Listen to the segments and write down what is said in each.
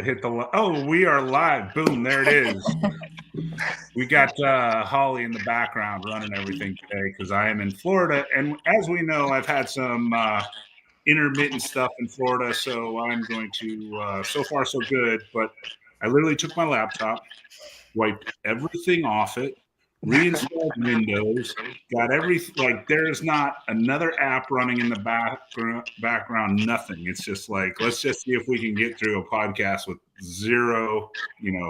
Hit the we are live. Boom, there it is. We got Holly in the background running everything today because I am in Florida, and as we know, I've had some intermittent stuff in Florida, so I'm going to so far so good. But I literally took my laptop, wiped everything off it, reinstalled Windows, got there's not another app running in the background, nothing. It's just like, let's just see if we can get through a podcast with zero,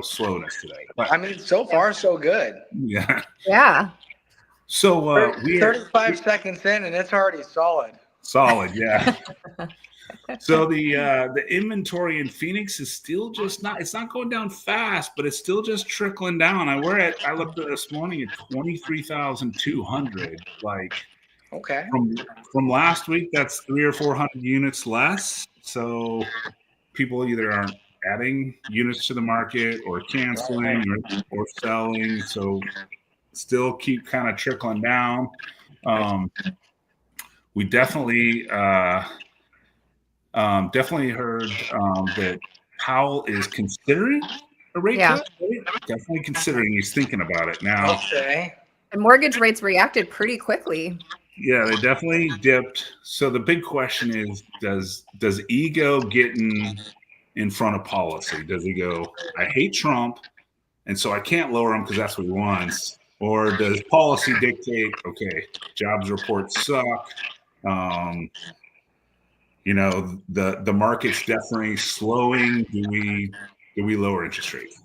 slowness today. But I mean, so far so good. yeah. Yeah. So we're 35 seconds in and it's already solid. Solid, yeah. So the inventory in Phoenix is still just it's not going down fast, but it's still just trickling down. I looked at this morning at 23,200. Like, okay, from last week, that's 300 or 400 units less. So people either aren't adding units to the market or canceling or selling. So still keep kind of trickling down. We definitely heard that Powell is considering a rate cut. Definitely considering. He's thinking about it now. Okay. And mortgage rates reacted pretty quickly. Yeah, they definitely dipped. So the big question is, does ego get in front of policy? Does he go, I hate Trump, and so I can't lower him because that's what he wants? Or does policy dictate, okay, jobs reports suck, the market's definitely slowing. Do we lower interest rates?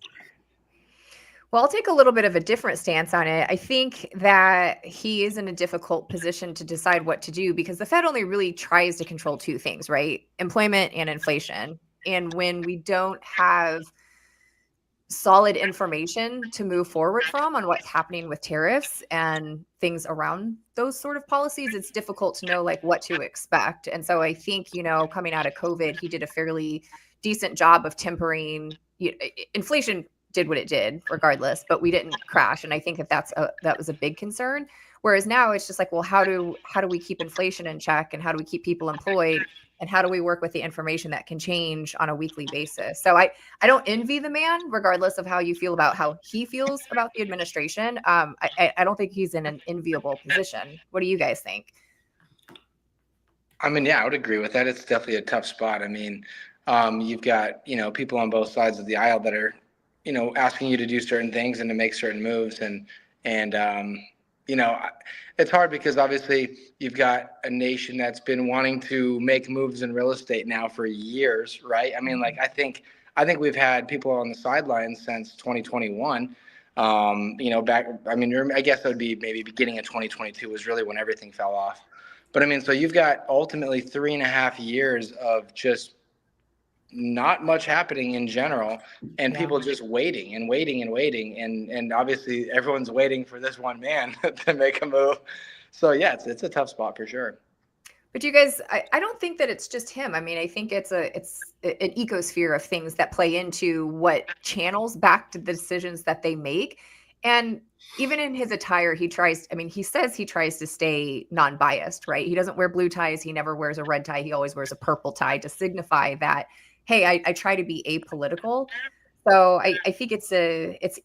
Well, I'll take a little bit of a different stance on it. I think that he is in a difficult position to decide what to do because the Fed only really tries to control two things, right? Employment and inflation. And when we don't have solid information to move forward from on what's happening with tariffs and things around those sort of policies, it's difficult to know what to expect. And so I think, coming out of COVID, he did a fairly decent job of tempering. Inflation did what it did regardless, but we didn't crash. And I think that was a big concern. Whereas now it's just well, how do we keep inflation in check, and how do we keep people employed, and how do we work with the information that can change on a weekly basis? So I don't envy the man, regardless of how you feel about how he feels about the administration. I don't think he's in an enviable position. What do you guys think? I mean, yeah, I would agree with that. It's definitely a tough spot. I mean, you've got, people on both sides of the aisle that are, asking you to do certain things and to make certain moves. And it's hard because obviously you've got a nation that's been wanting to make moves in real estate now for years, right? I mean, I think we've had people on the sidelines since 2021. I guess that would be maybe beginning of 2022 was really when everything fell off. But I mean, so you've got ultimately 3.5 years of just not much happening in general, and people just waiting and waiting and waiting, and obviously everyone's waiting for this one man to make a move. So yeah, it's a tough spot for sure. But you guys, I don't think that it's just him. I mean, I think it's an ecosphere of things that play into what channels back to the decisions that they make. And even in his attire, he says he tries to stay non-biased, right? He doesn't wear blue ties. He never wears a red tie. He always wears a purple tie to signify that, hey, I try to be apolitical. So I think it's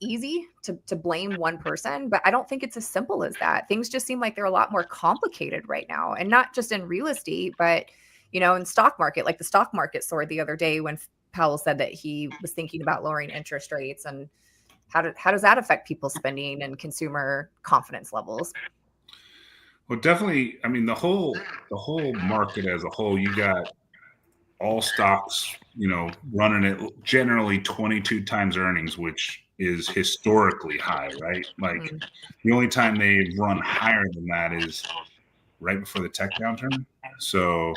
easy to blame one person, but I don't think it's as simple as that. Things just seem like they're a lot more complicated right now, and not just in real estate, but in stock market. Like the stock market soared the other day when Powell said that he was thinking about lowering interest rates, and how does that affect people's spending and consumer confidence levels? Well, definitely. I mean, the whole market as a whole, you got all stocks, running at generally 22 times earnings, which is historically high, right? The only time they've run higher than that is right before the tech downturn. So,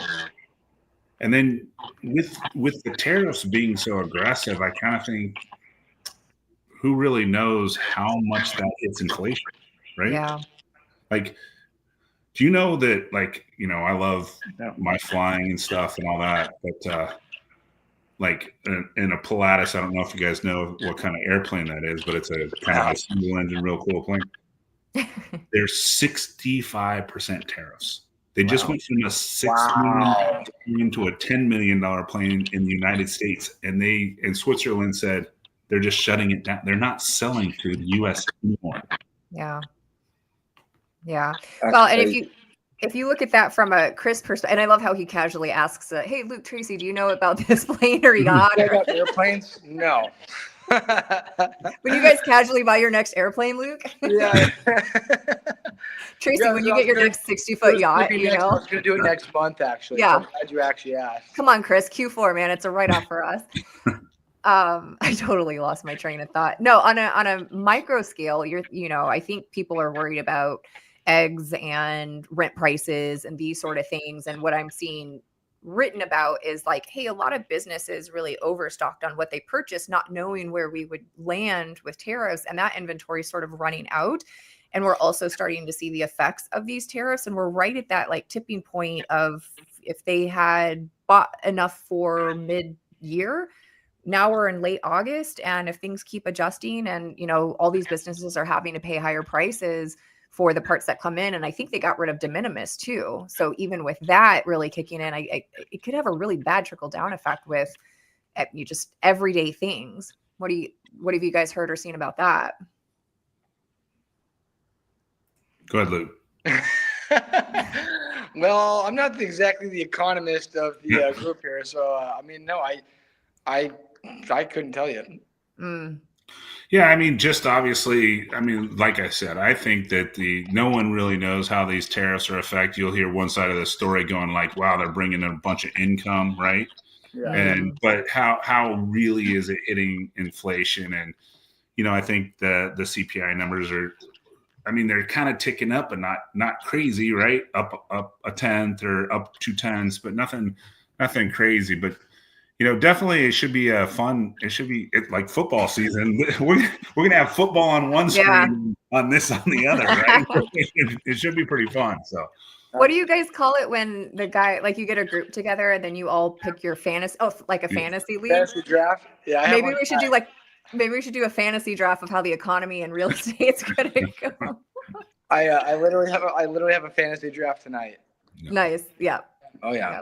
and then with the tariffs being so aggressive, I kind of think, who really knows how much that hits inflation, right? Yeah. Do you know that, I love my flying and stuff and all that, but in a Pilatus, I don't know if you guys know what kind of airplane that is, but it's a kind of a single engine, real cool plane. There's 65% tariffs. They just went from a $6 million plane to a $10 million plane in the United States, and Switzerland said they're just shutting it down. They're not selling to the U.S. anymore. Yeah. Yeah. That's Well, and crazy. if you look at that from a Chris perspective, and I love how he casually asks, "Hey, Luke, Tracy, do you know about this plane or yacht?" You know about airplanes? No. When you guys casually buy your next airplane, Luke? Yeah. Tracy, Yeah, when so you I get was your gonna- next 60-foot yacht, you I know? was going to do it next month, actually. Yeah. So I'm glad you actually asked. Come on, Chris, Q4, man. It's a write-off for us. I totally lost my train of thought. No, on a micro scale, I think people are worried about eggs and rent prices and these sort of things. And what I'm seeing written about is like, hey, a lot of businesses really overstocked on what they purchased, not knowing where we would land with tariffs, and that inventory is sort of running out. And we're also starting to see the effects of these tariffs. And we're right at that like tipping point of if they had bought enough for mid-year, now we're in late August, and if things keep adjusting and, all these businesses are having to pay higher prices for the parts that come in, and I think they got rid of de minimis too. So even with that really kicking in, it could have a really bad trickle down effect with you just everyday things. What have you guys heard or seen about that? Go ahead, Luke. Well, I'm not exactly the economist of the group here, so no, I couldn't tell you. Yeah, just obviously, like I said, I think that no one really knows how these tariffs are affect. You'll hear one side of the story going like, "Wow, they're bringing in a bunch of income," right? Yeah. But how really is it hitting inflation? And I think the CPI numbers are, they're kind of ticking up, but not crazy, right? Up a tenth or up 2/10, but nothing crazy. But definitely it should be like football season. We're gonna have football on one screen, on this on the other, right? It should be pretty fun. So what do you guys call it when the guy, like, you get a group together and then you all pick your fantasy, like a fantasy league? Fantasy draft? Yeah. Maybe we should do a fantasy draft of how the economy and real estate's gonna go. I literally have a fantasy draft tonight. Nice. Yeah. Oh yeah. Yeah.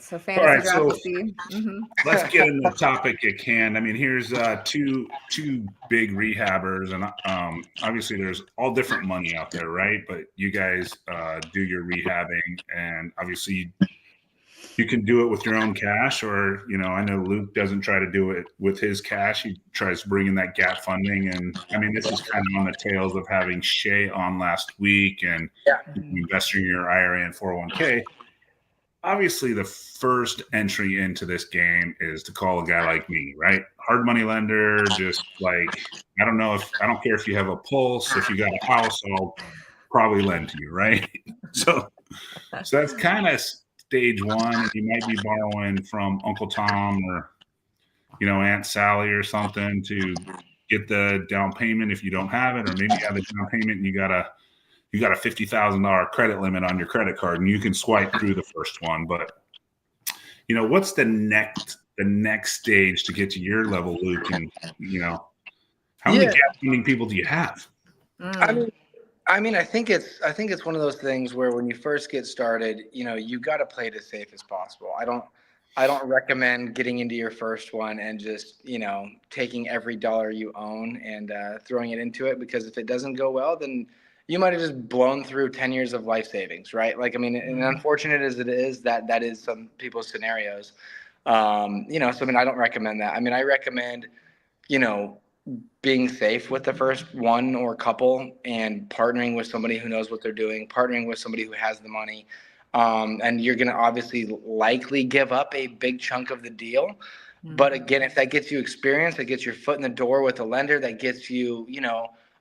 So fantasy draft, we'll see. Let's get into the topic at hand. Here's two big rehabbers, and obviously there's all different money out there, right? But you guys do your rehabbing, and obviously you can do it with your own cash, or I know Luke doesn't try to do it with his cash. He tries to bring in that gap funding, and this is kind of on the tails of having Shay on last week, and investing in your IRA and 401k. Obviously, the first entry into this game is to call a guy like me, right? Hard money lender, just like, I don't care if you have a pulse, if you got a house, I'll probably lend to you, right? So that's kind of stage one. You might be borrowing from Uncle Tom or, Aunt Sally or something to get the down payment if you don't have it, or maybe you have the down payment and you got a $50,000 credit limit on your credit card, and you can swipe through the first one. But what's the next stage to get to your level, Luke? And how many gap funding people do you have? I think it's one of those things where when you first get started, you got to play it as safe as possible. I don't recommend getting into your first one and just taking every dollar you own and throwing it into it, because if it doesn't go well, then you might have just blown through 10 years of life savings, right? Like, and unfortunate as it is, that is some people's scenarios. So I don't recommend that. I recommend, being safe with the first one or couple and partnering with somebody who knows what they're doing, partnering with somebody who has the money. And you're going to obviously likely give up a big chunk of the deal. But again, if that gets you experience, that gets your foot in the door with a lender, that gets you,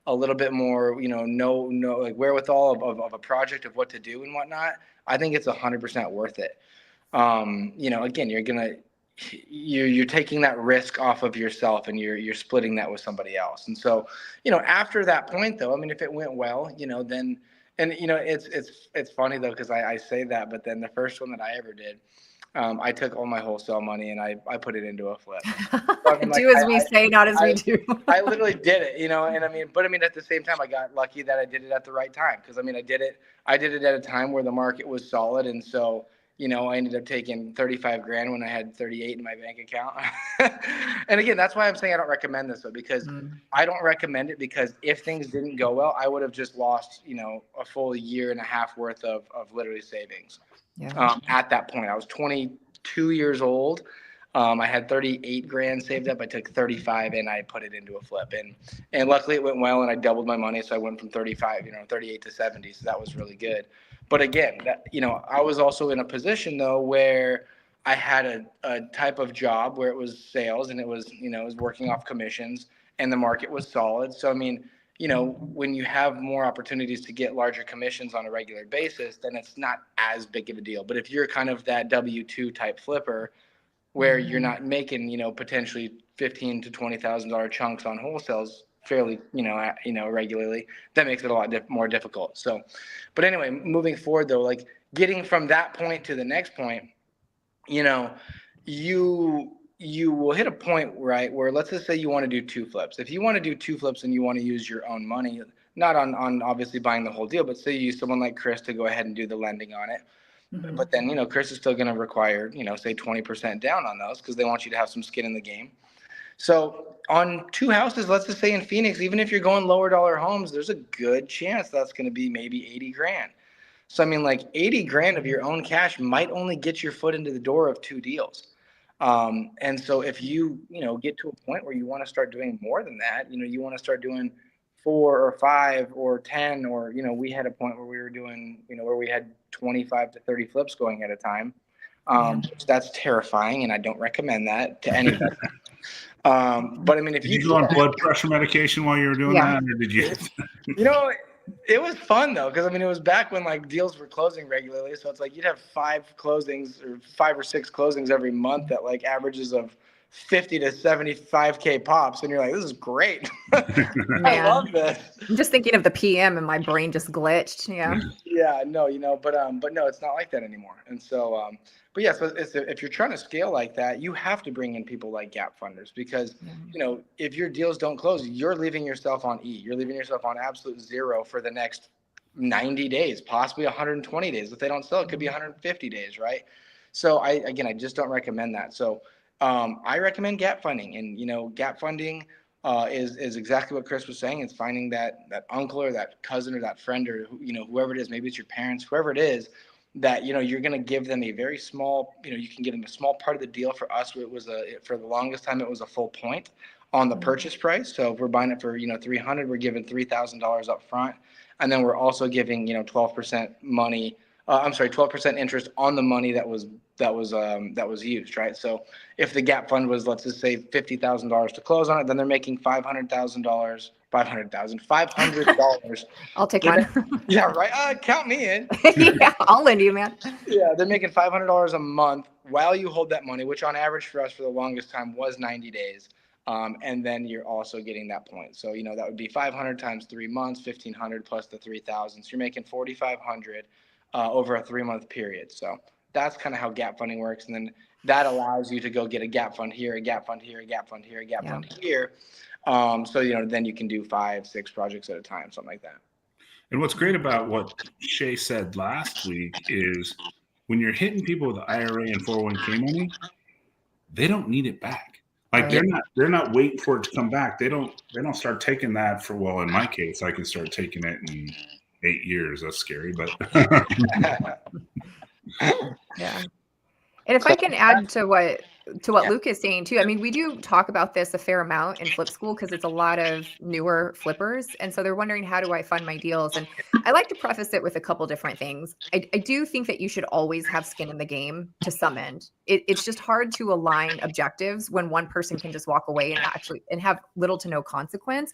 a little bit more, like wherewithal of a project of what to do and whatnot, I think it's 100% worth it. Again, you're taking that risk off of yourself and you're splitting that with somebody else. And so, after that point though, if it went well, then, and it's funny though, because I say that, but then the first one that I ever did, I took all my wholesale money and I put it into a flip. So, I mean, like, Do as we say, not as we do. I literally did it, you know, and I mean, at the same time, I got lucky that I did it at the right time. Cause I mean, I did it at a time where the market was solid. And so, you know, I ended up taking 35 grand when I had 38 in my bank account. And again, that's why I'm saying I don't recommend this though, because I don't recommend it because if things didn't go well, I would have just lost, you know, a full year and a half worth of literally savings. At that point, I was 22 years old. I had 38 grand saved up. I took 35 and I put it into a flip, and luckily it went well and I doubled my money. So I went from 35, you know, 38 to 70. So that was really good. But again, that, you know, I was also in a position though where I had a type of job where it was sales and it was, you know, it was working off commissions and the market was solid. So, I mean, you know, when you have more opportunities to get larger commissions on a regular basis, then it's not as big of a deal. But if you're kind of that W-2 type flipper where you're not making, you know, potentially $15,000 to $20,000 chunks on wholesales fairly, you know, regularly, that makes it a lot more difficult. So, but anyway, moving forward though, like getting from that point to the next point, you know, you will hit a point, right, where let's just say you want to do 2 flips. If you want to do 2 flips and you want to use your own money, not on obviously buying the whole deal, but say you use someone like Chris to go ahead and do the lending on it. But then, you know, Chris is still going to require, you know, say 20% down on those because they want you to have some skin in the game. So on 2 houses, let's just say in Phoenix, even if you're going lower dollar homes, there's a good chance that's going to be maybe 80 grand. So, I mean, like 80 grand of your own cash might only get your foot into the door of 2 deals. And so if you know, get to a point where you want to start doing more than that, you know, you want to start doing 4 or 5 or 10, or, you know, we had a point where we were doing, you know, where we had 25 to 30 flips going at a time. That's terrifying. And I don't recommend that to anybody. But I mean, if did you go on blood pressure medication while you were doing that, or did you? You know, it was fun though, because I mean, it was back when like deals were closing regularly. So it's like you'd have 5 closings or 5 or 6 closings every month at like averages of 50 to 75K pops, and you're like, this is great. I love this. I'm just thinking of the PM and my brain just glitched. Yeah, no, you know, but no, it's not like that anymore. And so, but yes, yeah, so if you're trying to scale like that, you have to bring in people like gap funders because, you know, if your deals don't close, you're leaving yourself on E. You're leaving yourself on absolute zero for the next 90 days, possibly 120 days. If they don't sell, it could be 150 days, right? So I just don't recommend that. So I recommend gap funding, and, you know, gap funding is exactly what Chris was saying. It's finding that uncle or that cousin or that friend or, you know, whoever it is, maybe it's your parents, whoever it is, that, you know, you're going to give them a very small, you know, you can give them a small part of the deal. For us, it was for the longest time, it was a full point on the purchase price. So if we're buying it for, you know, 300, we're giving $3,000 up front. And then we're also giving, you know, 12% money. 12% interest on the money that was used, right? So if the gap fund was, let's just say $50,000 to close on it, then they're making $500,000. I'll take one. Yeah, right. Count me in. Yeah, I'll lend you, man. Yeah, they're making $500 a month while you hold that money, which on average for us for the longest time was 90 days. And then you're also getting that point. So, you know, that would be 500 times 3 months, 1,500 plus the 3,000. So you're making 4,500 over a 3-month period. So that's kind of how gap funding works. And then that allows you to go get a gap fund here, a gap fund here, a gap fund here, a gap fund here. So, you know, then you can do 5, 6 projects at a time, something like that. And what's great about what Shay said last week is when you're hitting people with IRA and 401k money, they don't need it back. Like they're not waiting for it to come back. They don't start taking that for, well, in my case, I can start taking it in 8 years. That's scary, but yeah. And if I can add to what Luke is saying too, I mean, we do talk about this a fair amount in Flip School because it's a lot of newer flippers. And so they're wondering, how do I fund my deals? And I like to preface it with a couple different things. I do think that you should always have skin in the game to some end. It's just hard to align objectives when one person can just walk away and have little to no consequence.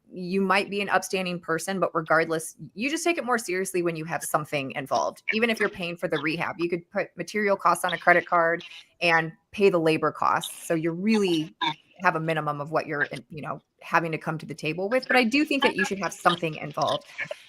You might be an upstanding person, but regardless, you just take it more seriously when you have something involved. Even if you're paying for the rehab, you could put material costs on a credit card and pay the labor costs. So you really have a minimum of what you're, you know, having to come to the table with. But I do think that you should have something involved.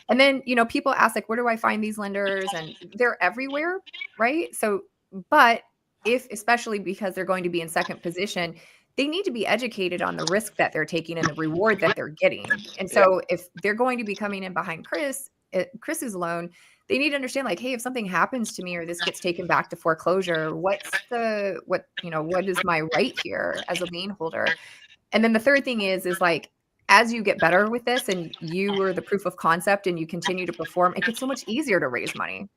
And then, you know, people ask, like, where do I find these lenders? And they're everywhere, right? So But especially because they're going to be in second position, they need to be educated on the risk that they're taking and the reward that they're getting. And so if they're going to be coming in behind Chris's loan, they need to understand, like, hey, if something happens to me or this gets taken back to foreclosure, what is my right here as a lien holder? And then the third thing is like, as you get better with this and you are the proof of concept and you continue to perform, it gets so much easier to raise money.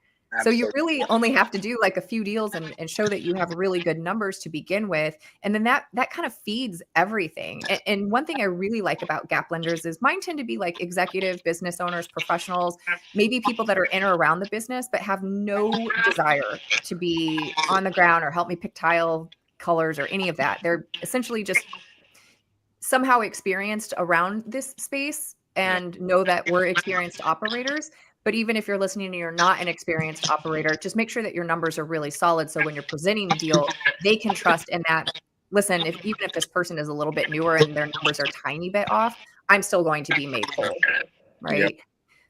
So you Absolutely. really only have to do like a few deals and show that you have really good numbers to begin with. And then that kind of feeds everything. And one thing I really like about gap lenders is mine tend to be like executive business owners, professionals, maybe people that are in or around the business, but have no desire to be on the ground or help me pick tile colors or any of that. They're essentially just somehow experienced around this space and know that we're experienced operators. But even if you're listening and you're not an experienced operator, just make sure that your numbers are really solid. So when you're presenting a deal, they can trust in that. Listen, even if this person is a little bit newer and their numbers are tiny bit off, I'm still going to be made whole, right?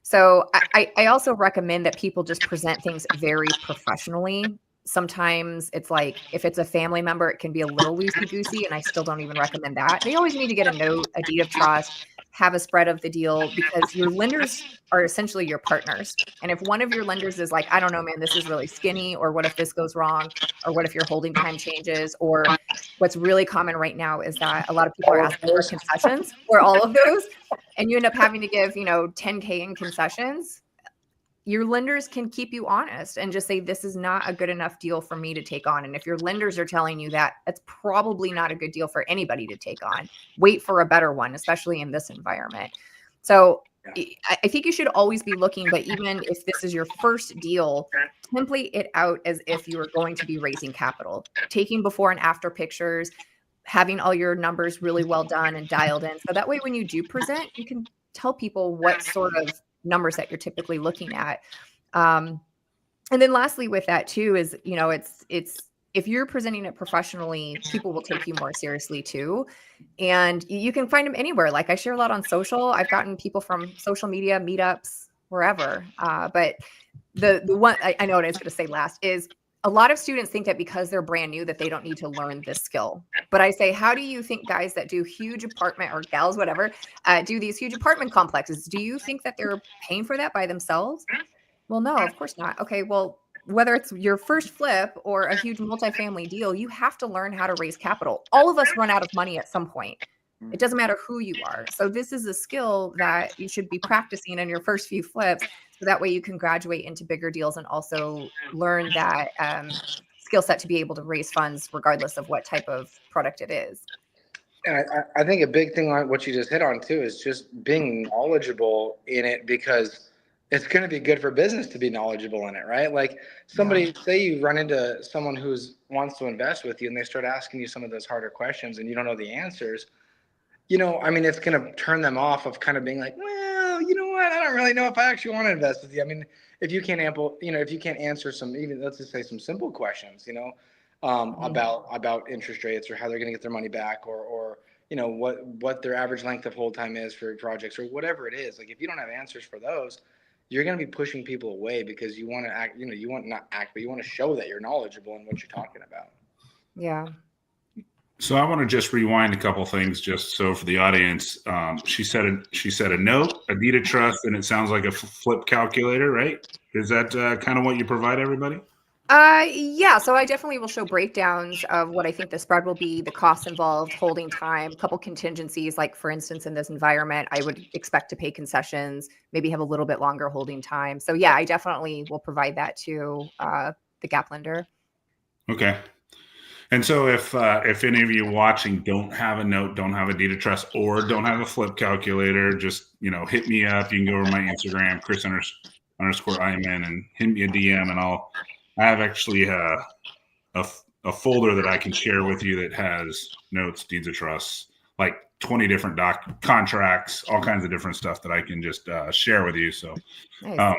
So I also recommend that people just present things very professionally. Sometimes it's like if it's a family member, it can be a little loosey goosey, and I still don't even recommend that. They always need to get a note, a deed of trust, have a spread of the deal, because your lenders are essentially your partners. And if one of your lenders is like, I don't know, man, this is really skinny, or what if this goes wrong, or what if your holding time changes, or what's really common right now is that a lot of people are asking for concessions or all of those, and you end up having to give, 10K in concessions. Your lenders can keep you honest and just say, this is not a good enough deal for me to take on. And if your lenders are telling you that, that's probably not a good deal for anybody to take on. Wait for a better one, especially in this environment. So I think you should always be looking, but even if this is your first deal, template it out as if you are going to be raising capital, taking before and after pictures, having all your numbers really well done and dialed in. So that way, when you do present, you can tell people what sort of numbers that you're typically looking at. And then lastly with that too is, it's if you're presenting it professionally, people will take you more seriously too. And you can find them anywhere. Like I share a lot on social. I've gotten people from social media, meetups, wherever. But the one I know what I was going to say last is a lot of students think that because they're brand new that they don't need to learn this skill. But I say, how do you think guys that do huge apartment, or gals, whatever, do these huge apartment complexes? Do you think that they're paying for that by themselves? Well, no, of course not. Okay, well, whether it's your first flip or a huge multifamily deal, you have to learn how to raise capital. All of us run out of money at some point. It doesn't matter who you are. So this is a skill that you should be practicing in your first few flips. So that way you can graduate into bigger deals and also learn that skill set to be able to raise funds regardless of what type of product it is. And I think a big thing like what you just hit on too is just being knowledgeable in it, because it's going to be good for business to be knowledgeable in it, right? Like somebody, say you run into someone who wants to invest with you and they start asking you some of those harder questions and you don't know the answers. It's going to turn them off of kind of being like, well, you know what? I don't really know if I actually want to invest with you. I mean, if you can't if you can't answer some, even let's just say some simple questions, about interest rates or how they're going to get their money back, or what their average length of hold time is for projects or whatever it is. Like if you don't have answers for those, you're going to be pushing people away because you want to act, you want not act, but you want to show that you're knowledgeable in what you're talking about. Yeah. So I want to just rewind a couple things, just so for the audience. She said a note, a deed of trust, and it sounds like a flip calculator, right? Is that kind of what you provide everybody? Yeah. So I definitely will show breakdowns of what I think the spread will be, the costs involved, holding time, a couple contingencies. Like for instance, in this environment, I would expect to pay concessions, maybe have a little bit longer holding time. So yeah, I definitely will provide that to the gap lender. Okay. And so if any of you watching don't have a note, don't have a deed of trust, or don't have a flip calculator, just hit me up. You can go over my Instagram, Chris_IMN, and hit me a DM, and I have actually a folder that I can share with you that has notes, deeds of trust, like 20 different contracts, all kinds of different stuff that I can just share with you. So, Nice.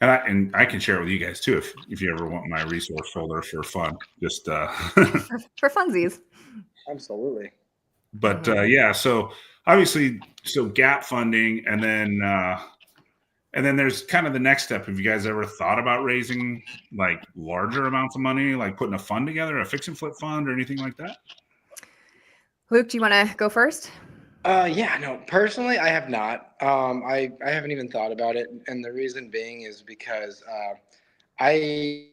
And I can share it with you guys too if you ever want my resource folder for fun, just for funsies. Absolutely. But yeah, so obviously, gap funding, and then And then there's kind of the next step. Have you guys ever thought about raising like larger amounts of money, like putting a fund together, a fix and flip fund or anything like that? Luke, do you want to go first? Yeah, no, personally, I have not. I haven't even thought about it. And the reason being is because I,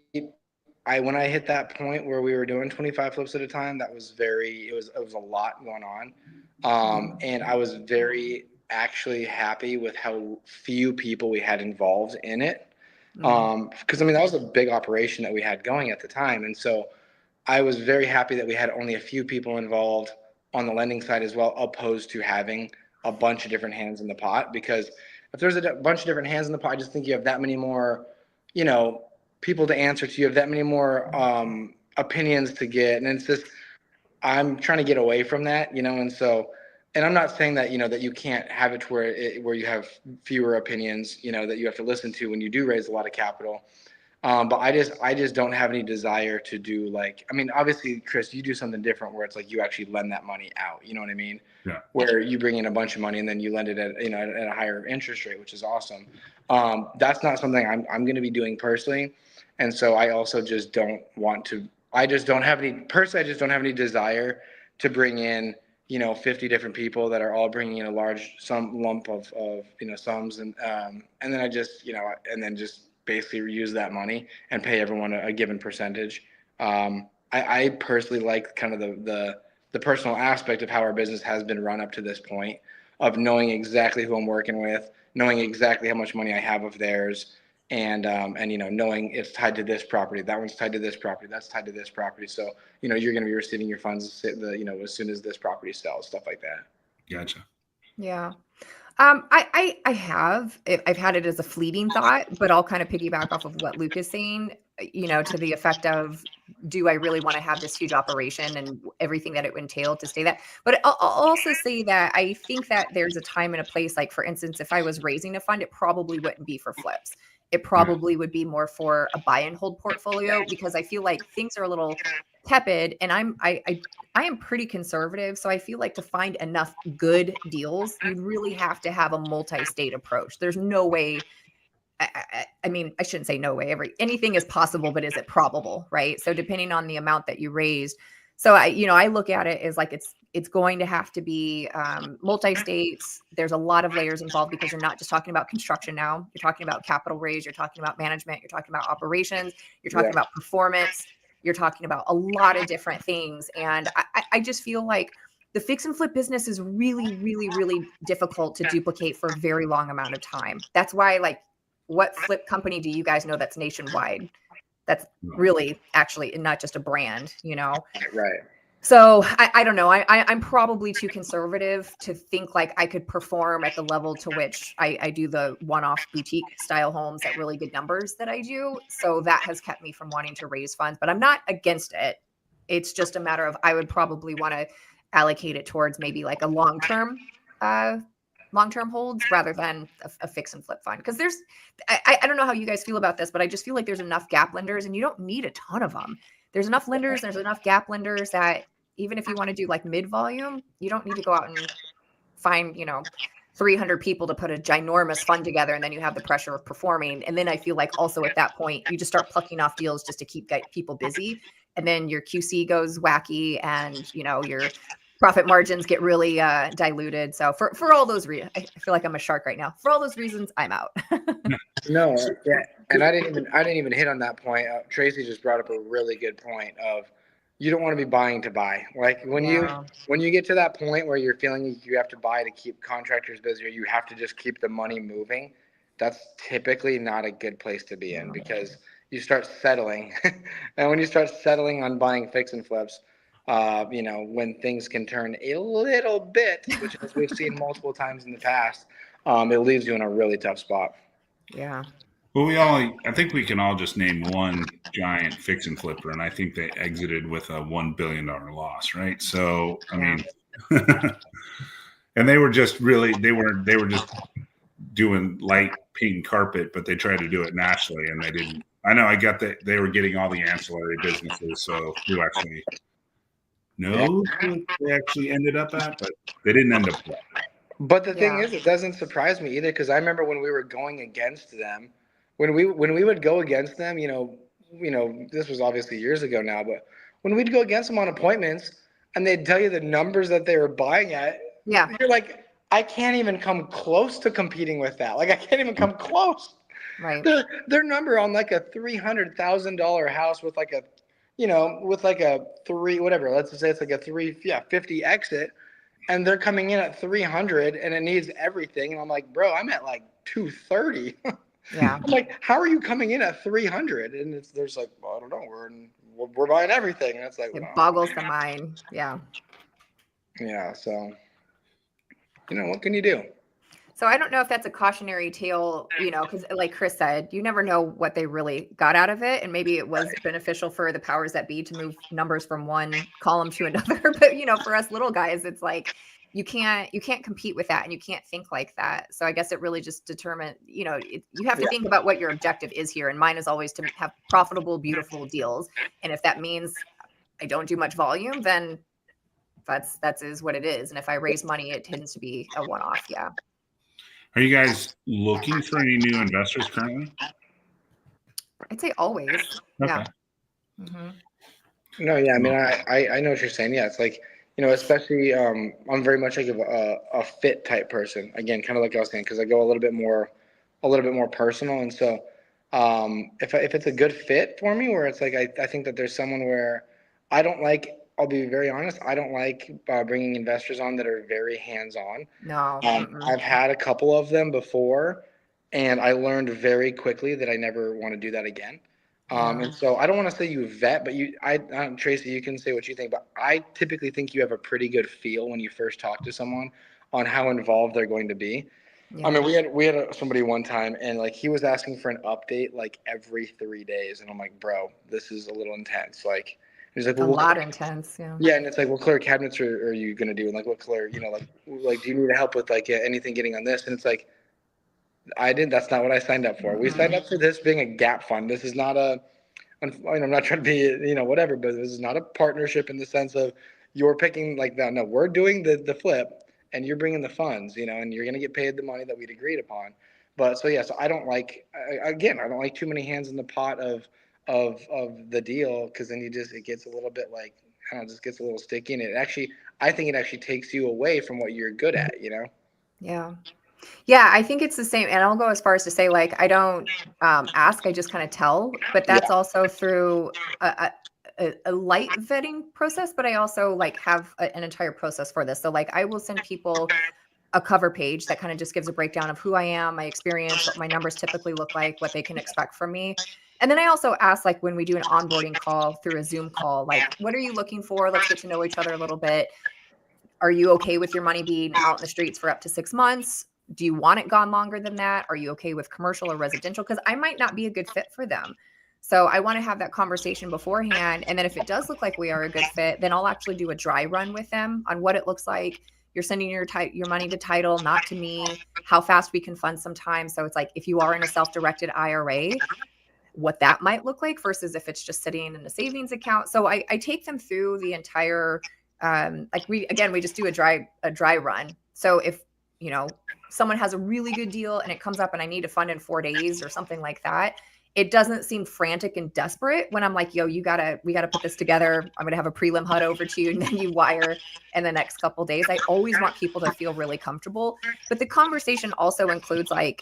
when I hit that point where we were doing 25 flips at a time, that was it was a lot going on. And I was very actually happy with how few people we had involved in it. Because I mean, that was a big operation that we had going at the time. And so I was very happy that we had only a few people involved on the lending side as well, opposed to having a bunch of different hands in the pot. Because if there's a bunch of different hands in the pot, I just think you have that many more, you know, people to answer to. You have that many more opinions to get, and it's just I'm trying to get away from that, and so. And I'm not saying that that you can't have it to where you have fewer opinions, that you have to listen to when you do raise a lot of capital. But I just don't have any desire to do I mean, obviously, Chris, you do something different where it's like you actually lend that money out. You know what I mean? Yeah. Where you bring in a bunch of money and then you lend it at at a higher interest rate, which is awesome. That's not something I'm going to be doing personally, and so I also just don't want to. I just don't have any personally. I just don't have any desire to bring in 50 different people that are all bringing in a large lump of sums and then I just and then just basically reuse that money and pay everyone a given percentage. I personally like kind of the personal aspect of how our business has been run up to this point, of knowing exactly who I'm working with, knowing exactly how much money I have of theirs, and knowing it's tied to this property, that one's tied to this property, that's tied to this property. So you're going to be receiving your funds as soon as this property sells, stuff like that. Gotcha. Yeah. I've had it as a fleeting thought, but I'll kind of piggyback off of what Luke is saying, to the effect of, do I really want to have this huge operation and everything that it would entail to stay that? But I'll also say that I think that there's a time and a place, like for instance, if I was raising a fund, it probably wouldn't be for flips. It probably would be more for a buy and hold portfolio, because I feel like things are a little tepid, and I am pretty conservative. So I feel like to find enough good deals, you'd really have to have a multi-state approach. There's no way. I mean, I shouldn't say no way. Anything is possible, but is it probable, right? So depending on the amount that you raised. So I look at it as like it's going to have to be multi-states. There's a lot of layers involved, because you're not just talking about construction now. You're talking about capital raise. You're talking about management. You're talking about operations. You're talking about performance. You're talking about a lot of different things. And I just feel like the fix and flip business is really, really, really difficult to duplicate for a very long amount of time. That's why, what flip company do you guys know that's nationwide? That's really actually not just a brand, Right. So I don't know. I'm probably too conservative to think like I could perform at the level to which I do the one-off boutique style homes at really good numbers that I do. So that has kept me from wanting to raise funds, but I'm not against it. It's just a matter of, I would probably want to allocate it towards maybe like a long-term holds rather than a fix and flip fund. Because I don't know how you guys feel about this, but I just feel like there's enough gap lenders, and you don't need a ton of them. There's enough lenders, there's enough gap lenders that even if you want to do like mid volume, you don't need to go out and find 300 people to put a ginormous fund together, and then you have the pressure of performing. And then I feel like also at that point you just start plucking off deals just to keep people busy, and then your QC goes wacky, and your profit margins get really diluted. So for all those reasons, I feel like I'm a shark right now. For all those reasons, I'm out. No, yeah, and I didn't even hit on that point. Tracy just brought up a really good point of, you don't want to be buying to buy. Like when you get to that point where you're feeling like you have to buy to keep contractors busy, or you have to just keep the money moving, that's typically not a good place to be in, because you start settling. And when you start settling on buying fix and flips, when things can turn a little bit, which as we've seen multiple times in the past, it leaves you in a really tough spot. Yeah. Well, I think we can all just name one giant fix and flipper, and I think they exited with a $1 billion loss, right? So, I mean, and they were just just doing light pink carpet, but they tried to do it nationally, and they didn't. I know I got that they were getting all the ancillary businesses, so who actually knows who they actually ended up at, but they didn't end up there. But the thing is, it doesn't surprise me either, because I remember when we were going against them, when we would go against them, this was obviously years ago now, but when we'd go against them on appointments and they'd tell you the numbers that they were buying at, you're like, I can't even come close to competing with that. Like, I can't even come close. Right. Their number on like a $300,000 house with like a, with like a whatever, let's just say it's like a 350 exit, and they're coming in at 300 and it needs everything. And I'm like, bro, I'm at like 230. Yeah. I'm like, how are you coming in at 300? And there's like, well, I don't know. We're buying everything. And it's like, it boggles the mind. Yeah. Yeah. So, what can you do? So I don't know if that's a cautionary tale, because like Chris said, you never know what they really got out of it. And maybe it was beneficial for the powers that be to move numbers from one column to another. But, for us little guys, it's like, you can't compete with that, and you can't think like that. So I guess it really just determines, you have to think about what your objective is here. And mine is always to have profitable, beautiful deals. And if that means I don't do much volume, then that's is what it is. And if I raise money, it tends to be a one-off. Yeah. Are you guys looking for any new investors currently? I'd say always. Okay. Yeah. Mm-hmm. No, yeah. I mean, I know what you're saying. Yeah, it's like, especially I'm very much like a fit type person. Again, kind of like I was saying, because I go a little bit more personal. And so if it's a good fit for me, where it's like I think that there's someone where I don't like. I'll be very honest. I don't like bringing investors on that are very hands-on. No. I've had a couple of them before, and I learned very quickly that I never want to do that again. And so I don't want to say you vet, but Tracy, you can say what you think, but I typically think you have a pretty good feel when you first talk to someone on how involved they're going to be. Yeah. I mean, we had somebody one time, and like he was asking for an update like every 3 days, and I'm like, bro, this is a little intense. Like, he's like, well, a lot intense, yeah. Yeah, and it's like, what color cabinets are you gonna do, and like what color, like do you need help with like anything getting on this? And it's like, that's not what I signed up for. Mm-hmm. We signed up for this being a gap fund. This is not I'm not trying to be, whatever, but this is not a partnership in the sense of you're picking like that. No, we're doing the flip and you're bringing the funds, and you're going to get paid the money that we'd agreed upon. But so I don't like, again, I don't like too many hands in the pot of the deal, because then it gets a little bit like, I don't know, just gets a little sticky. And I think it actually takes you away from what you're good at, Yeah. Yeah, I think it's the same. And I'll go as far as to say, like, I don't ask, I just kind of tell. But that's also through a light vetting process. But I also like have an entire process for this. So like I will send people a cover page that kind of just gives a breakdown of who I am, my experience, what my numbers typically look like, what they can expect from me. And then I also ask, like, when we do an onboarding call through a Zoom call, like, what are you looking for? Let's get to know each other a little bit. Are you okay with your money being out in the streets for up to 6 months? Do you want it gone longer than that? Are you okay with commercial or residential? Because I might not be a good fit for them. So I want to have that conversation beforehand. And then if it does look like we are a good fit, then I'll actually do a dry run with them on what it looks like. You're sending your money to title, not to me, how fast we can fund sometimes. So it's like, if you are in a self-directed IRA, what that might look like versus if it's just sitting in a savings account. So I take them through the entire, we just do a dry run. So if, someone has a really good deal and it comes up and I need to fund in 4 days or something like that, it doesn't seem frantic and desperate when I'm like, yo, we gotta put this together. I'm going to have a prelim HUD over to you and then you wire in the next couple of days. I always want people to feel really comfortable, but the conversation also includes like,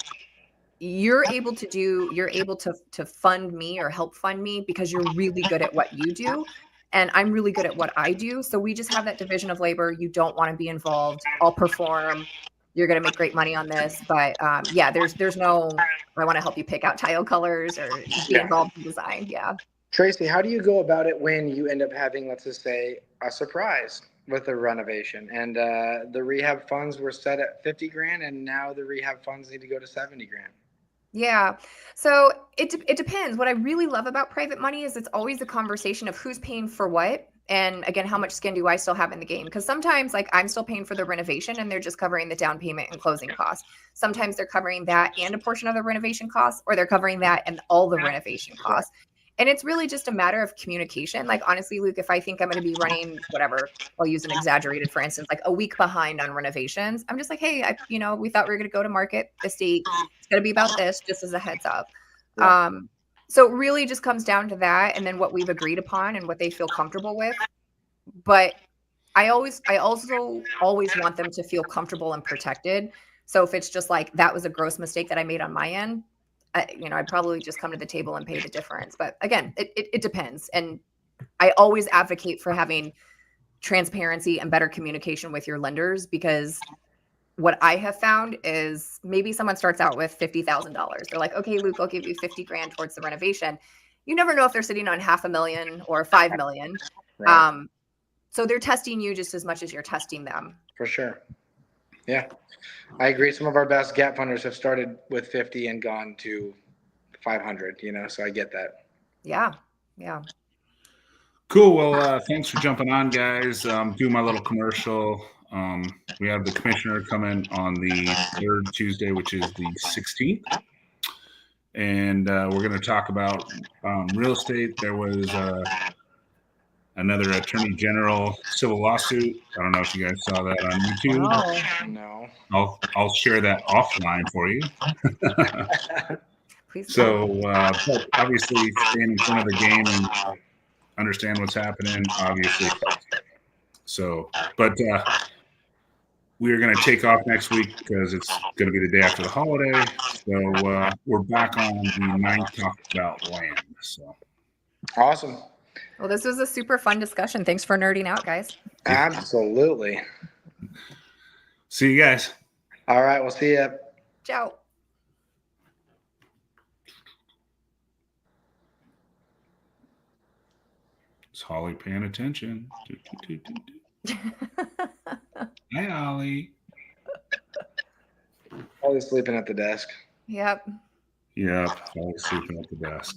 you're able to fund me or help fund me because you're really good at what you do. And I'm really good at what I do. So we just have that division of labor. You don't want to be involved. I'll perform. You're going to make great money on this. But there's no, I want to help you pick out tile colors or be involved in design. Yeah. Tracy, how do you go about it when you end up having, let's just say, a surprise with a renovation and the rehab funds were set at 50 grand and now the rehab funds need to go to 70 grand? Yeah. So it depends. What I really love about private money is it's always a conversation of who's paying for what. And again, how much skin do I still have in the game? Because sometimes like I'm still paying for the renovation and they're just covering the down payment and closing costs. Sometimes they're covering that and a portion of the renovation costs, or they're covering that and all the renovation costs. And it's really just a matter of communication. Like, honestly, Luke, if I think I'm going to be running whatever, I'll use an exaggerated, for instance, like a week behind on renovations, I'm just like, hey, we thought we were going to go to market this date. It's going to be about this, just as a heads up. Yeah. So it really just comes down to that, and then what we've agreed upon and what they feel comfortable with. But I also always want them to feel comfortable and protected. So if it's just like that was a gross mistake that I made on my end, I'd probably just come to the table and pay the difference. But again, it depends. And I always advocate for having transparency and better communication with your lenders, because what I have found is maybe someone starts out with $50,000. They're like, okay, Luke, I'll give you 50 grand towards the renovation. You never know if they're sitting on $500,000 or 5 million. Right. So they're testing you just as much as you're testing them. For sure. Yeah, I agree. Some of our best gap funders have started with 50 and gone to 500, so I get that. Yeah. Yeah. Cool. Well, thanks for jumping on, guys. Do my little commercial. We have the commissioner coming on the third Tuesday, which is the 16th. And we're going to talk about real estate. There was another attorney general civil lawsuit. I don't know if you guys saw that on YouTube. No. I'll share that offline for you. Please. So, but obviously, staying in front of the game and understand what's happening, obviously. So, but we are going to take off next week because it's going to be the day after the holiday. So we're back on the 9th talk about land. So awesome. Well, this was a super fun discussion. Thanks for nerding out, guys. Absolutely. See you guys. All right. We'll see you. Ciao. Is Holly paying attention? Hi, Holly. Holly's sleeping at the desk. Yep. Yep. Holly's sleeping at the desk.